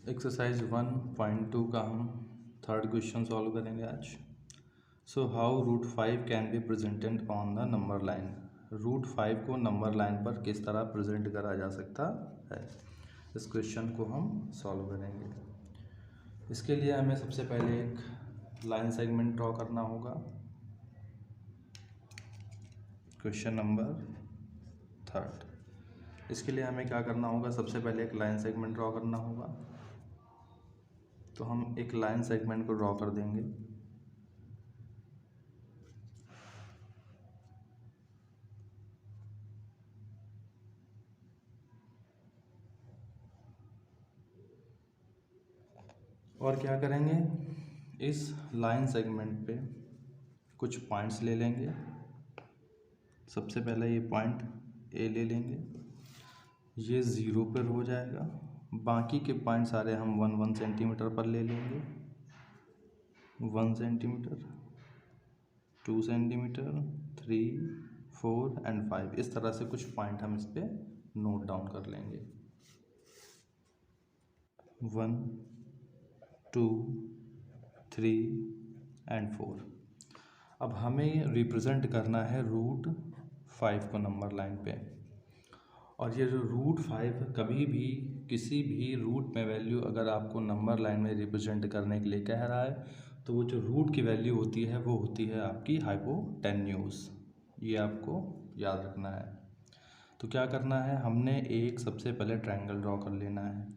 Exercise 1.2 का हम third question solve करेंगे आज। So how root 5 can be presented on the number line. Root 5 को नंबर लाइन पर किस तरह प्रेजेंट करा जा सकता है, इस क्वेश्चन को हम सॉल्व करेंगे। इसके लिए हमें सबसे पहले एक लाइन सेगमेंट ड्रॉ करना होगा। क्वेश्चन नंबर थर्ड, इसके लिए हमें क्या करना होगा, सबसे पहले एक लाइन सेगमेंट ड्रॉ करना होगा। तो हम एक लाइन सेगमेंट को ड्रॉ कर देंगे। और क्या करेंगे, इस लाइन सेगमेंट पे कुछ पॉइंट्स ले लेंगे। सबसे पहले ये पॉइंट ए ले लेंगे, ये 0 पर हो जाएगा। बाकी के पॉइंट सारे हम 1 सेंटीमीटर पर ले लेंगे। 1 सेंटीमीटर, 2 सेंटीमीटर, 3, 4 एंड 5, इस तरह से कुछ पॉइंट हम इस पर नोट डाउन कर लेंगे। 1, 2, 3 एंड 4। अब हमें रिप्रेजेंट करना है रूट 5 को नंबर लाइन पे। और ये जो रूट 5 कभी भी किसी भी रूट में वैल्यू अगर आपको नंबर लाइन में रिप्रेजेंट करने के लिए कह रहा है, तो वो जो रूट की वैल्यू होती है वो होती है आपकी हाइपोटेन्यूज। ये आपको याद रखना है। तो क्या करना है, हमने एक सबसे पहले ट्रायंगल ड्रॉ कर लेना है।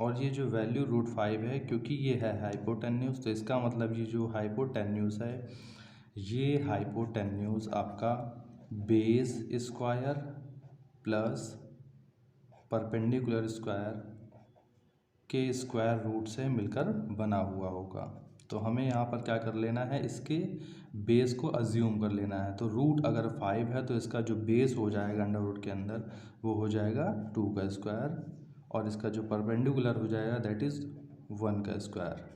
और ये जो वैल्यू रूट 5 है, क्योंकि ये है हाइपोटेन्यूज, तो इसका मतलब ये जो हाइपोटेन्यूज है, ये हाइपोटेन्यूज आपका base square plus perpendicular square के स्क्वायर रूट से मिलकर बना हुआ होगा। तो हमें यहाँ पर क्या कर लेना है, इसके बेस को अज्यूम कर लेना है। तो रूट अगर 5 है तो इसका जो बेस हो जाएगा अंडर रूट के अंदर वो हो जाएगा 2 का स्क्वायर, और इसका जो परपेंडिकुलर हो जाएगा दैट इज़ 1 का स्क्वायर।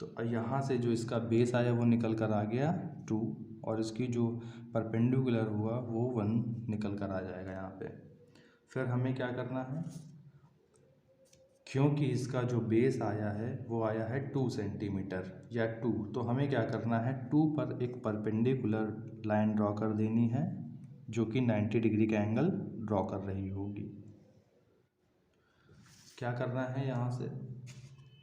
तो यहाँ से जो इसका बेस आया वो निकल कर आ गया 2, और इसकी जो परपेंडिकुलर हुआ वो 1 निकल कर आ जाएगा यहाँ पे। फिर हमें क्या करना है, क्योंकि इसका जो बेस आया है वो आया है 2 सेंटीमीटर या 2, तो हमें क्या करना है, 2 पर एक परपेंडिकुलर लाइन ड्रॉ कर देनी है जो कि 90 डिग्री का एंगल ड्रॉ कर रही होगी। क्या करना है यहाँ से,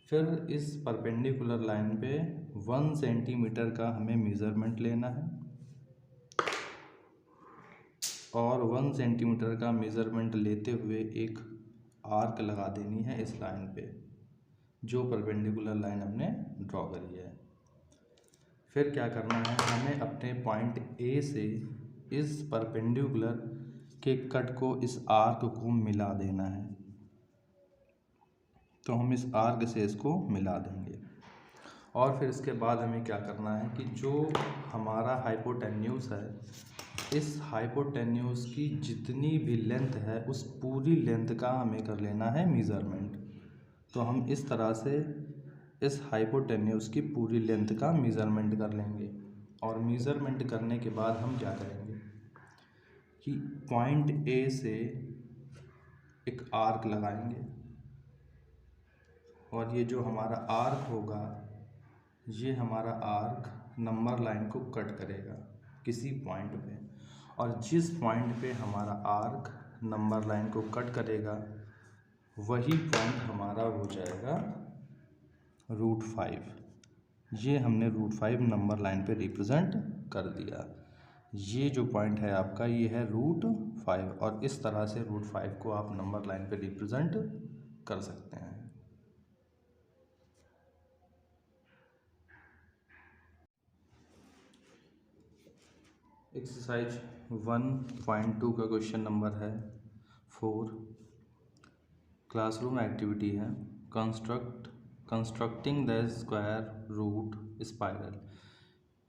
फिर इस परपेंडिकुलर लाइन पे 1 सेंटीमीटर का हमें मेज़रमेंट लेना है, और 1 सेंटीमीटर का मेज़रमेंट लेते हुए एक आर्क लगा देनी है इस लाइन पे, जो परपेंडिकुलर लाइन हमने ड्रॉ करी है। फिर क्या करना है, हमें अपने पॉइंट ए से इस परपेंडिकुलर के कट को इस आर्क को मिला देना है। तो हम इस आर्क से इसको मिला देंगे। और फिर इसके बाद हमें क्या करना है कि जो हमारा हाइपोटेन्यूज है, इस हाइपोटेन्यूज की जितनी भी लेंथ है उस पूरी लेंथ का हमें कर लेना है मेज़रमेंट। तो हम इस तरह से इस हाइपोटेन्यूज की पूरी लेंथ का मेज़रमेंट कर लेंगे। और मेज़रमेंट करने के बाद हम क्या करेंगे कि पॉइंट ए से एक आर्क लगाएंगे, और ये जो हमारा आर्क होगा, ये हमारा आर्क नंबर लाइन को कट करेगा किसी पॉइंट पे। और जिस पॉइंट पे हमारा आर्क नंबर लाइन को कट करेगा वही पॉइंट हमारा हो जाएगा रूट 5। ये हमने रूट 5 नंबर लाइन पे रिप्रेजेंट कर दिया। ये जो पॉइंट है आपका ये है रूट 5, और इस तरह से रूट 5 को आप नंबर लाइन पे रिप्रेजेंट कर सकते हैं। एक्सरसाइज 1.2 का क्वेश्चन नंबर है 4। क्लासरूम एक्टिविटी है constructing the square root spiral.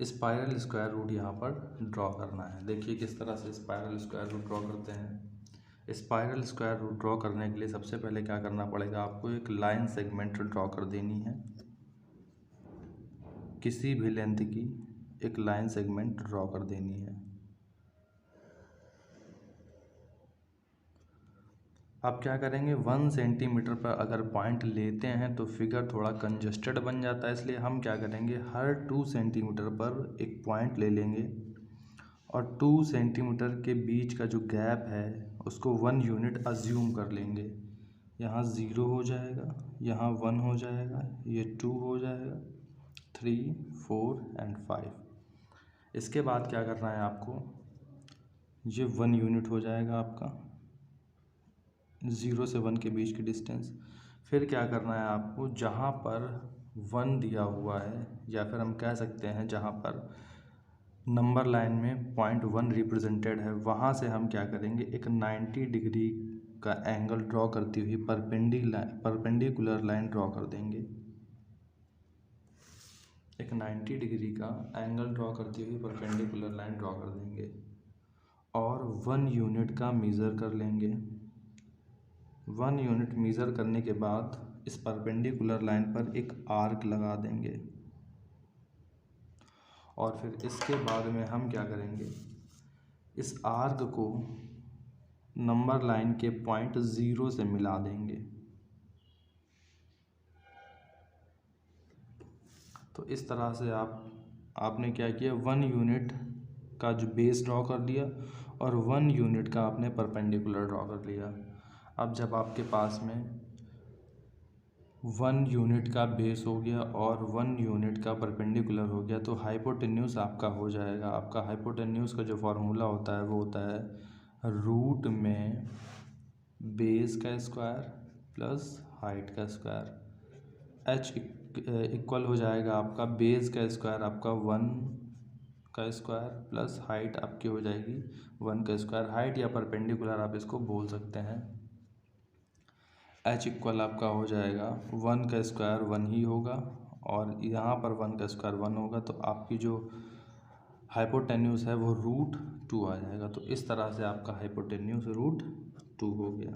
Spiral square root यहाँ पर ड्रॉ करना है। देखिए किस तरह से स्पाइरल स्क्वायर रूट ड्रॉ करते हैं। स्पाइरल स्क्वायर रूट ड्रॉ करने के लिए सबसे पहले क्या करना पड़ेगा, आपको एक लाइन सेगमेंट ड्रॉ कर देनी है। किसी भी लेंथ की एक लाइन सेगमेंट ड्रॉ कर देनी है। अब क्या करेंगे, 1 सेंटीमीटर पर अगर पॉइंट लेते हैं तो फिगर थोड़ा कंजस्टेड बन जाता है, इसलिए हम क्या करेंगे, हर 2 सेंटीमीटर पर एक पॉइंट ले लेंगे और 2 सेंटीमीटर के बीच का जो गैप है उसको 1 यूनिट अज्यूम कर लेंगे। यहाँ 0 हो जाएगा, यहाँ 1 हो जाएगा, ये 2 हो जाएगा, 3, 4 एंड 5। इसके बाद क्या करना है आपको, ये 1 यूनिट हो जाएगा आपका, 0 से 1 के बीच की डिस्टेंस। फिर क्या करना है आपको, जहाँ पर 1 दिया हुआ है, या फिर हम कह सकते हैं जहाँ पर नंबर लाइन में पॉइंट 1 रिप्रेजेंटेड है, वहाँ से हम क्या करेंगे, एक 90 डिग्री का एंगल ड्रॉ करती हुई परपेंडिकुलर लाइन ड्रॉ कर देंगे। एक 90 डिग्री का एंगल ड्रॉ करती हुई परपेंडिकुलर लाइन ड्रॉ कर देंगे और 1 यूनिट का मेज़र कर लेंगे। 1 यूनिट मेज़र करने के बाद इस परपेंडिकुलर लाइन पर एक आर्क लगा देंगे और फिर इसके बाद में हम क्या करेंगे, इस आर्क को नंबर लाइन के पॉइंट 0 से मिला देंगे। तो इस तरह से आपने क्या किया, 1 यूनिट का जो बेस ड्रॉ कर लिया और 1 यूनिट का आपने परपेंडिकुलर ड्रॉ कर लिया। अब जब आपके पास में 1 यूनिट का बेस हो गया और 1 यूनिट का परपेंडिकुलर हो गया तो हाइपोटेन्यूस आपका हो जाएगा। आपका हाइपोटेन्यूस का जो फार्मूला होता है वो होता है रूट में बेस का स्क्वायर प्लस हाइट का स्क्वायर। एच इक्वल हो जाएगा आपका बेस का स्क्वायर आपका 1 का स्क्वायर प्लस हाइट आपकी हो जाएगी 1 का स्क्वायर। हाइट या परपेंडिकुलर आप इसको बोल सकते हैं। एच इक्वल आपका हो जाएगा 1 का स्क्वायर 1 ही होगा और यहाँ पर 1 का स्क्वायर 1 होगा, तो आपकी जो हाइपोटेन्यूस है वो √2 आ जाएगा। तो इस तरह से आपका हाइपोटेन्यूस √2 हो गया।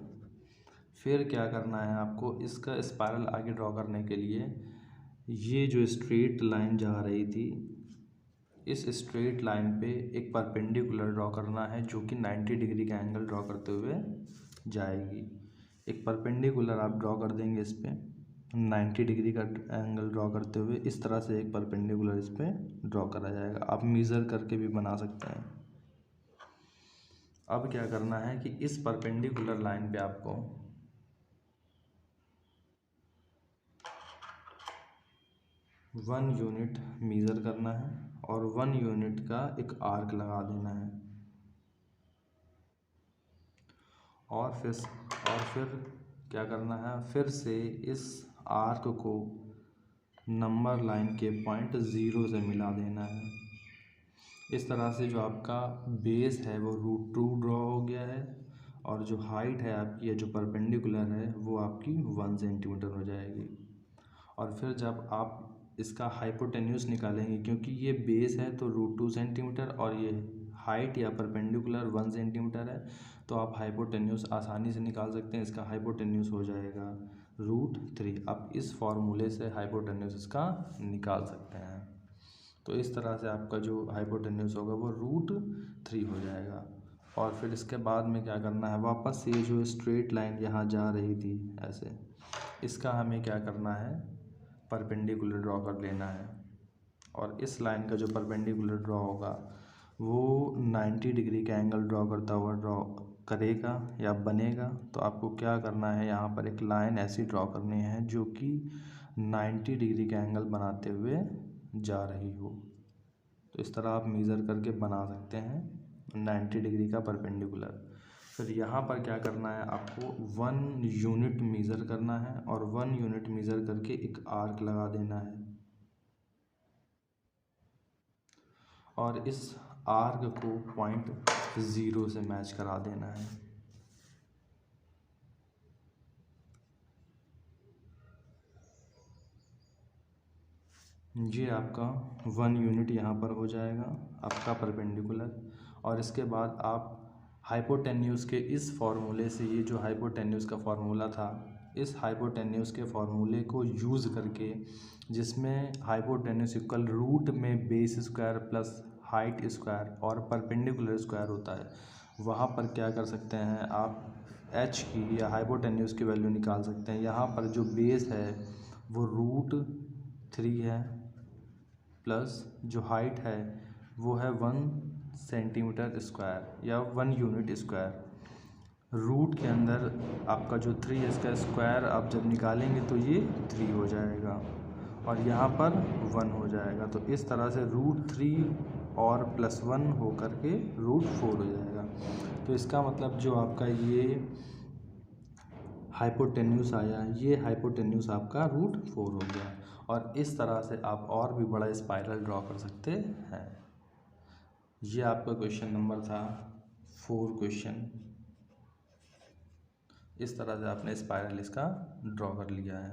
फिर क्या करना है आपको, इसका स्पाइरल आगे ड्रॉ करने के लिए ये जो स्ट्रेट लाइन जा रही थी, इस स्ट्रेट लाइन पे एक परपेंडिकुलर ड्रॉ करना है जो कि 90 डिग्री का एंगल ड्रॉ करते हुए जाएगी। एक परपेंडिकुलर आप ड्रॉ कर देंगे इस पे 90 डिग्री का एंगल ड्रॉ करते हुए, इस तरह से एक परपेंडिकुलर इस पे ड्रॉ करा जाएगा। आप मेज़र करके भी बना सकते हैं। अब क्या करना है कि इस परपेंडिकुलर लाइन पे आपको वन यूनिट मेज़र करना है और 1 यूनिट का एक आर्क लगा देना है और फिर क्या करना है, फिर से इस आर्क को नंबर लाइन के पॉइंट 0 से मिला देना है। इस तरह से जो आपका बेस है वो √2 ड्रॉ हो गया है और जो हाइट है आपकी या जो परपेंडिकुलर है वो आपकी 1 सेंटीमीटर हो जाएगी। और फिर जब आप इसका हाइपोटेन्यूस निकालेंगे, क्योंकि ये बेस है तो √2 सेंटीमीटर और ये हाइट या परपेंडिकुलर 1 सेंटीमीटर है, तो आप हाइपोटेन्यूस आसानी से निकाल सकते हैं। इसका हाइपोटेन्यूस हो जाएगा √3। आप इस फॉर्मूले से हाइपोटेन्यूस इसका निकाल सकते हैं। तो इस तरह से आपका जो हाइपोटेन्यूस होगा वो √3 हो जाएगा। और फिर इसके बाद में क्या करना है, वापस से ये जो स्ट्रेट लाइन यहाँ जा रही थी ऐसे, इसका हमें क्या करना है, परपेंडिकुलर ड्रॉ कर लेना है। और इस लाइन का जो परपेंडिकुलर ड्रॉ होगा वो 90 डिग्री का एंगल ड्रॉ करता हुआ ड्रॉ करेगा या बनेगा। तो आपको क्या करना है, यहाँ पर एक लाइन ऐसी ड्रॉ करनी है जो कि 90 डिग्री का एंगल बनाते हुए जा रही हो। तो इस तरह आप मेज़र करके बना सकते हैं 90 डिग्री का परपेंडिकुलर। फिर यहाँ पर क्या करना है, आपको 1 यूनिट मेज़र करना है और 1 यूनिट मेज़र करके एक आर्क लगा देना है और इस आर्क को पॉइंट 0 से मैच करा देना है। ये आपका 1 यूनिट यहाँ पर हो जाएगा आपका परपेंडिकुलर। और इसके बाद आप हाइपोटेन्यूस के इस फॉर्मूले से, ये जो हाइपोटेन्यूस का फॉर्मूला था, इस हाइपोटेन्यूस के फॉर्मूले को यूज़ करके, जिसमें हाइपोटेन्यूस इक्वल रूट में base square plus height square और परपेंडिकुलर स्क्वायर होता है, वहाँ पर क्या कर सकते हैं आप, एच की या हाइपोटेन्यूज की वैल्यू निकाल सकते हैं। यहाँ पर जो बेस है वो √3 है, प्लस जो हाइट है वो है 1 सेंटीमीटर स्क्वायर या 1 यूनिट स्क्वायर। रूट के अंदर आपका जो 3 है इसका स्क्वायर आप जब निकालेंगे तो ये 3 हो जाएगा और यहाँ पर 1 हो जाएगा। तो इस तरह से √3 और +1 हो कर के √4 हो जाएगा। तो इसका मतलब जो आपका ये हाइपोटेन्यूस आया, ये हाइपोटेन्यूस आपका √4 हो गया। और इस तरह से आप और भी बड़ा स्पाइरल ड्रॉ कर सकते हैं। ये आपका क्वेश्चन नंबर था 4 क्वेश्चन। इस तरह से आपने स्पाइरल इसका ड्रॉ कर लिया है।